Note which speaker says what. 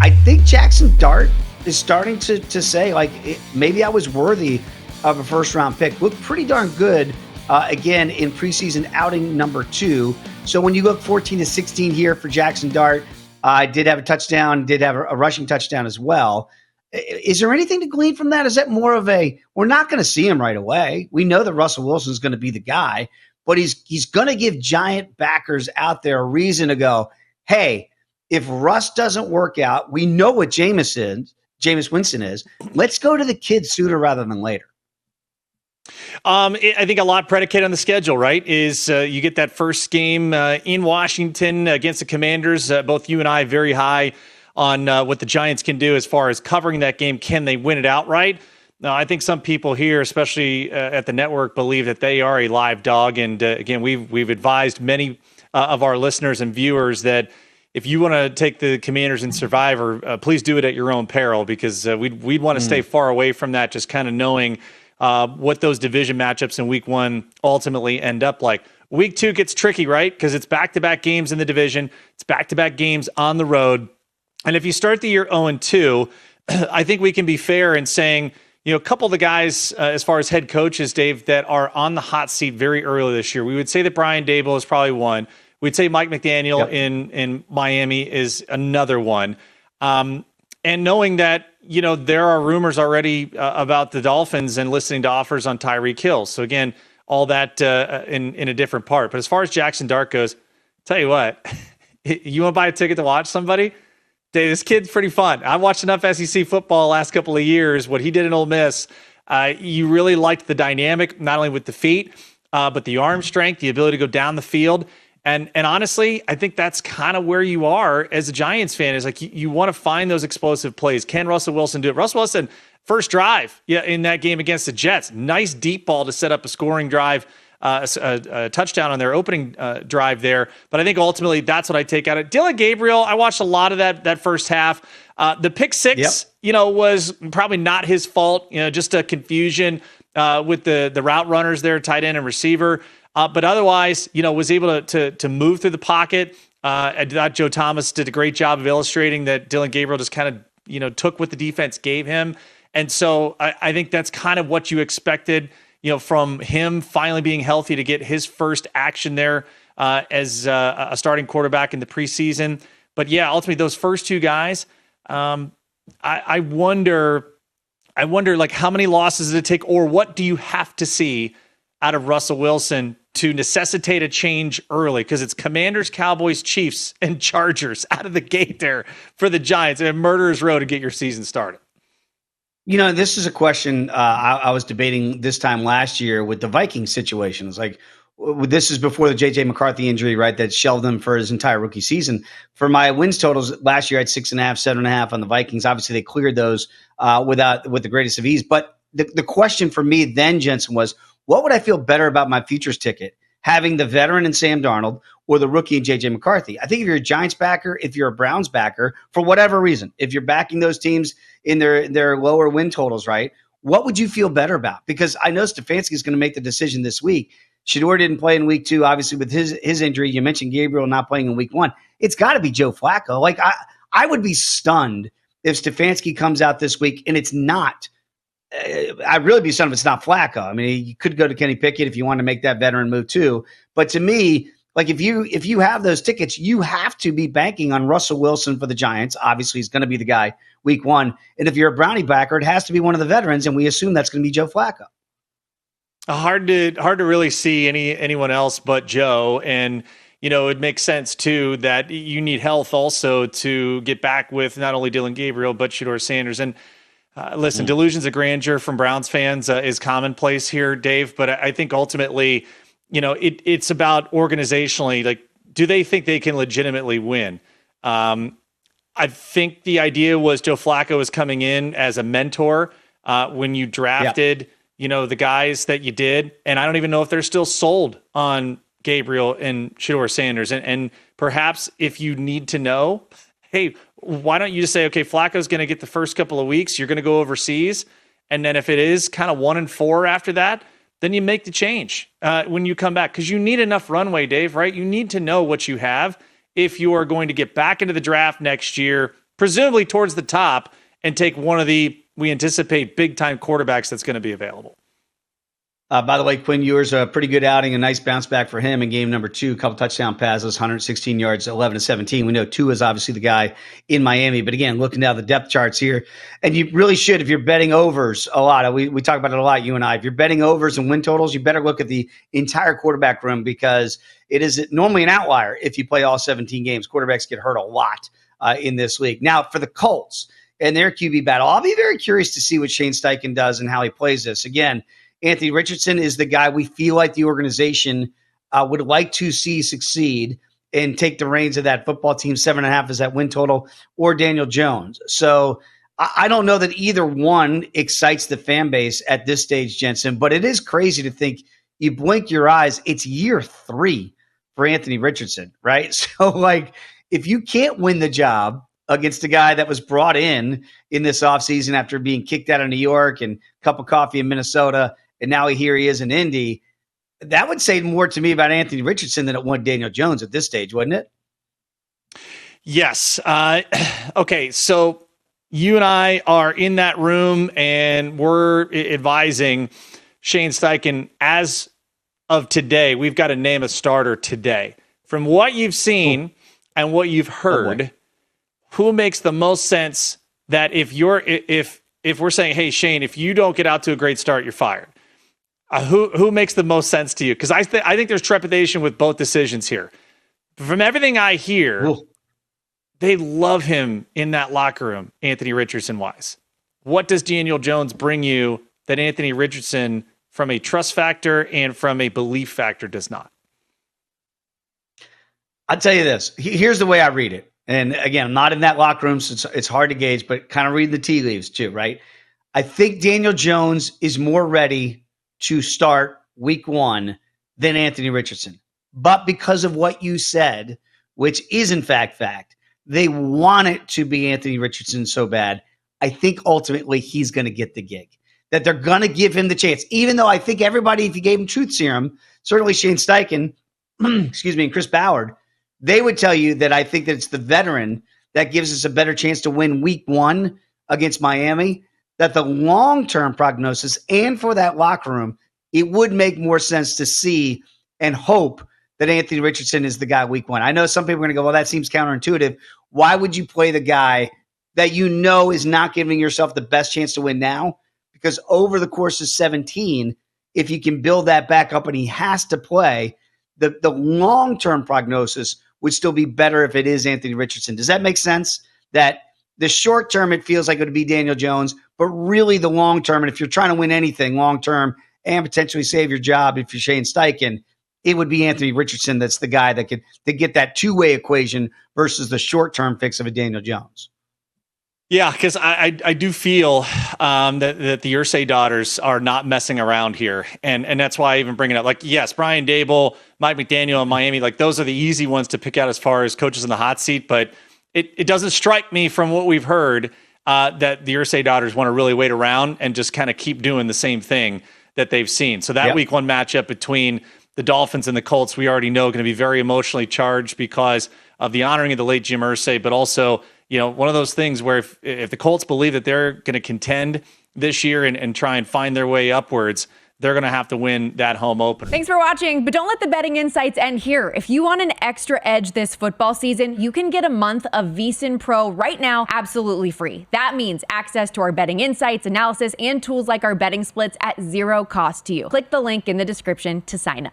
Speaker 1: I think Jackson Dart is starting to say, like, maybe I was worthy of a first-round pick. Looked pretty darn good, again, in preseason outing number 2. So when you look 14-16 here for Jackson Dart, did have a touchdown, did have a rushing touchdown as well. Is there anything to glean from that? Is that more of we're not going to see him right away. We know that Russell Wilson is going to be the guy, but he's going to give Giant backers out there a reason to go, hey, if Russ doesn't work out, we know what Jameis Winston is. Let's go to the kid sooner rather than later.
Speaker 2: I think a lot predicated on the schedule, right? Is you get that first game in Washington against the Commanders. Both you and I very high on what the Giants can do as far as covering that game. Can they win it outright? Now, I think some people here, especially at the network, believe that they are a live dog. And again, we've advised many of our listeners and viewers that if you want to take the Commanders in Survivor, please do it at your own peril, because we'd want to stay far away from that, just kind of knowing what those division matchups in week 1 ultimately end up like. Week 2 gets tricky, right? Because it's back-to-back games in the division. It's back-to-back games on the road. And if you start the year 0-2, I think we can be fair in saying, a couple of the guys, as far as head coaches, Dave, that are on the hot seat very early this year, we would say that Brian Daboll is probably one. We'd say Mike McDaniel in Miami is another one. And knowing that, there are rumors already about the Dolphins and listening to offers on Tyreek Hill. So again, all that in a different part. But as far as Jackson Dart goes, tell you what, you want to buy a ticket to watch somebody? Dave, this kid's pretty fun. I've watched enough SEC football the last couple of years. What he did in Ole Miss, you really liked the dynamic, not only with the feet, but the arm strength, the ability to go down the field. And honestly, I think that's kind of where you are as a Giants fan, is like you want to find those explosive plays. Can Russell Wilson do it? Russell Wilson, first drive in that game against the Jets, nice deep ball to set up a scoring drive, a touchdown on their opening drive there. But I think ultimately that's what I take out of it. Dylan Gabriel, I watched a lot of that first half. The pick six, was probably not his fault. Just a confusion with the route runners there, tight end and receiver. But otherwise, was able to move through the pocket. I thought Joe Thomas did a great job of illustrating that Dylan Gabriel just kind of, took what the defense gave him. And so I think that's kind of what you expected, from him finally being healthy to get his first action there as a starting quarterback in the preseason. But yeah, ultimately those first two guys, I wonder like how many losses does it take, or what do you have to see out of Russell Wilson to necessitate a change early? Because it's Commanders, Cowboys, Chiefs, and Chargers out of the gate there for the Giants. A murderer's row to get your season started.
Speaker 1: This is a question I was debating this time last year with the Vikings situation. It's like, this is before the J.J. McCarthy injury, right, that shelved him for his entire rookie season. For my wins totals last year, I had 6.5, 7.5 on the Vikings. Obviously, they cleared those with the greatest of ease. But the question for me then, Jensen, was, what would I feel better about my futures ticket, having the veteran in Sam Darnold or the rookie in J.J. McCarthy? I think if you're a Giants backer, if you're a Browns backer, for whatever reason, if you're backing those teams in their lower win totals, right, what would you feel better about? Because I know Stefanski is going to make the decision this week. Shedeur didn't play in week 2, obviously, with his injury. You mentioned Gabriel not playing in week 1. It's got to be Joe Flacco. Like, I would be stunned if Stefanski comes out this week and it's not. I'd really be stunned if it's not Flacco. I mean, you could go to Kenny Pickett if you want to make that veteran move too. But to me, like, if you have those tickets, you have to be banking on Russell Wilson for the Giants. Obviously, he's going to be the guy week 1. And if you're a Brownie backer, it has to be one of the veterans, and we assume that's going to be Joe Flacco.
Speaker 2: Hard to really see anyone else but Joe. And, it makes sense too that you need health also to get back with not only Dylan Gabriel, but Shedeur Sanders. And listen, delusions of grandeur from Browns fans is commonplace here, Dave. But I think ultimately, it's about organizationally, like, do they think they can legitimately win? I think the idea was Joe Flacco was coming in as a mentor when you drafted, the guys that you did. And I don't even know if they're still sold on Gabriel and Shedeur Sanders. And perhaps if you need to know, hey, why don't you just say, okay, Flacco's going to get the first couple of weeks. You're going to go overseas. And then if it is kind of 1-4 after that, then you make the change when you come back. Because you need enough runway, Dave, right? You need to know what you have if you are going to get back into the draft next year, presumably towards the top, and take one of the, we anticipate, big-time quarterbacks that's going to be available.
Speaker 1: By the way, Quinn Ewers, a pretty good outing, a nice bounce back for him in game number 2. A couple touchdown passes, 116 yards, 11-17. We know Tua is obviously the guy in Miami. But again, looking down the depth charts here, and you really should, if you're betting overs a lot, we talk about it a lot, you and I. If you're betting overs and win totals, you better look at the entire quarterback room, because it is normally an outlier if you play all 17 games. Quarterbacks get hurt a lot in this league. Now, for the Colts and their QB battle, I'll be very curious to see what Shane Steichen does and how he plays this. Again, Anthony Richardson is the guy we feel like the organization would like to see succeed and take the reins of that football team. 7.5 is that win total, or Daniel Jones. So I don't know that either one excites the fan base at this stage, Jensen, but it is crazy to think you blink your eyes, it's year 3 for Anthony Richardson, right? So, like, if you can't win the job against a guy that was brought in this offseason after being kicked out of New York and cup of coffee in Minnesota, and now here he is in Indy, that would say more to me about Anthony Richardson than it would Daniel Jones at this stage, wouldn't it?
Speaker 2: Yes. Okay, so you and I are in that room, and we're advising Shane Steichen as of today. We've got to name a starter today. From what you've seen and what you've heard, who makes the most sense that if we're saying, hey, Shane, if you don't get out to a great start, you're fired? Who makes the most sense to you? Because I think there's trepidation with both decisions here. From everything I hear, they love him in that locker room, Anthony Richardson-wise. What does Daniel Jones bring you that Anthony Richardson, from a trust factor and from a belief factor, does not?
Speaker 1: I'll tell you this. Here's the way I read it. And again, I'm not in that locker room, so it's hard to gauge, but kind of read the tea leaves too, right? I think Daniel Jones is more ready to start week 1 than Anthony Richardson. But because of what you said, which is in fact, they want it to be Anthony Richardson so bad, I think ultimately he's going to get the gig. That they're going to give him the chance. Even though I think everybody, if you gave him truth serum, certainly Shane Steichen, and Chris Ballard, they would tell you that I think that it's the veteran that gives us a better chance to win week 1 against Miami. That the long-term prognosis, and for that locker room, it would make more sense to see and hope that Anthony Richardson is the guy week 1. I know some people are going to go, well, that seems counterintuitive. Why would you play the guy that you know is not giving yourself the best chance to win now? Because over the course of 17, if you can build that back up and he has to play, the long-term prognosis would still be better if it is Anthony Richardson. Does that make sense? That the short term, it feels like it would be Daniel Jones, but really the long term, and if you're trying to win anything long term and potentially save your job if you're Shane Steichen, it would be Anthony Richardson that's the guy that could to get that two-way equation versus the short-term fix of a Daniel Jones.
Speaker 2: Yeah, because I do feel that the Irsay daughters are not messing around here. And that's why I even bring it up. Like, yes, Brian Dable, Mike McDaniel in Miami, like those are the easy ones to pick out as far as coaches in the hot seat. But it doesn't strike me from what we've heard that the Irsay daughters want to really wait around and just kind of keep doing the same thing that they've seen. So that week 1 matchup between the Dolphins and the Colts, we already know going to be very emotionally charged because of the honoring of the late Jim Irsay, but also, you know, one of those things where if the Colts believe that they're going to contend this year and try and find their way upwards, they're going to have to win that home opener.
Speaker 3: Thanks for watching, but don't let the betting insights end here. If you want an extra edge this football season, you can get a month of VSiN Pro right now absolutely free. That means access to our betting insights, analysis, and tools like our betting splits at zero cost to you. Click the link in the description to sign up.